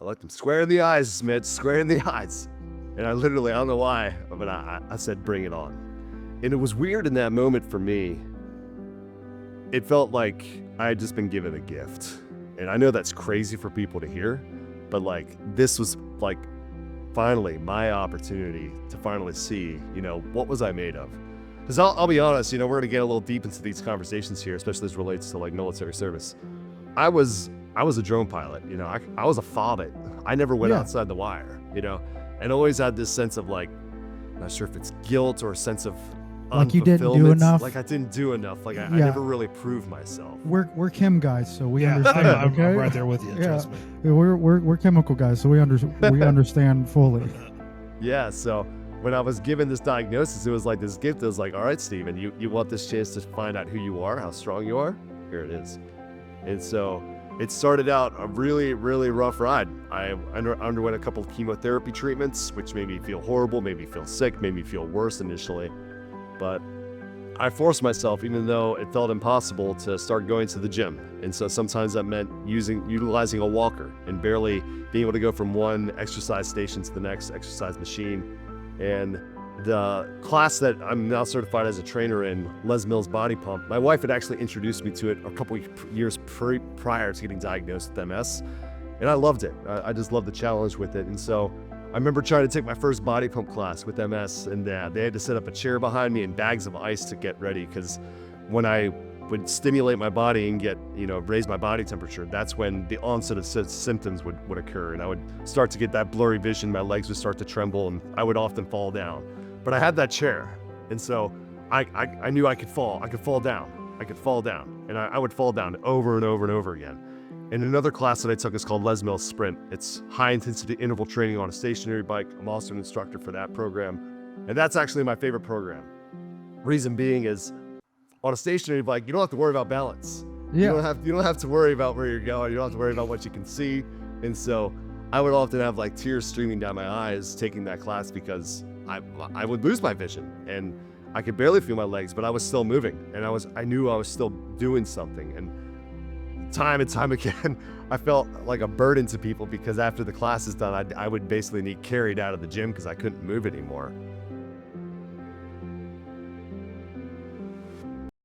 I looked him square in the eyes, Mitch, square in the eyes. And I literally, I don't know why, but I said, bring it on. And it was weird in that moment for me. It felt like I had just been given a gift. And I know that's crazy for people to hear, but like, this was like finally my opportunity to finally see, what was I made of? Because I'll be honest, we're going to get a little deep into these conversations here, especially as relates to like military service. I was a drone pilot, I was a FOBIT. I never went outside the wire, and always had this sense of like, I'm not sure if it's guilt or a sense of like you didn't do enough. Like I didn't do enough. Like I never really proved myself. We're chem guys, so we understand. I'm okay? right there with you. Trust me. We're chemical guys, so we understand fully. Yeah. So when I was given this diagnosis, it was like this gift. It was like, all right, Steven, you want this chance to find out who you are, how strong you are. Here it is. And so it started out a really, really rough ride. I underwent a couple of chemotherapy treatments, which made me feel horrible, made me feel sick, made me feel worse initially. But I forced myself, even though it felt impossible, to start going to the gym. And so sometimes that meant utilizing a walker and barely being able to go from one exercise station to the next exercise machine. And the class that I'm now certified as a trainer in, Les Mills Body Pump, my wife had actually introduced me to it a couple years prior to getting diagnosed with MS. And I loved it. I just loved the challenge with it. And so I remember trying to take my first body pump class with MS, and they had to set up a chair behind me and bags of ice to get ready, because when I would stimulate my body and get, raise my body temperature, that's when the onset of symptoms would occur. And I would start to get that blurry vision, my legs would start to tremble, and I would often fall down. But I had that chair, and so I knew I could fall. I could fall down. And I would fall down over and over and over again. And another class that I took is called Les Mills Sprint. It's high intensity interval training on a stationary bike. I'm also an instructor for that program. And that's actually my favorite program. Reason being is, on a stationary bike, you don't have to worry about balance. Yeah. You don't have to worry about where you're going. You don't have to worry about what you can see. And so I would often have like tears streaming down my eyes taking that class, because I would lose my vision and I could barely feel my legs, but I was still moving, and I knew I was still doing something. And time and time again, I felt like a burden to people, because after the class is done, I would basically need carried out of the gym because I couldn't move anymore.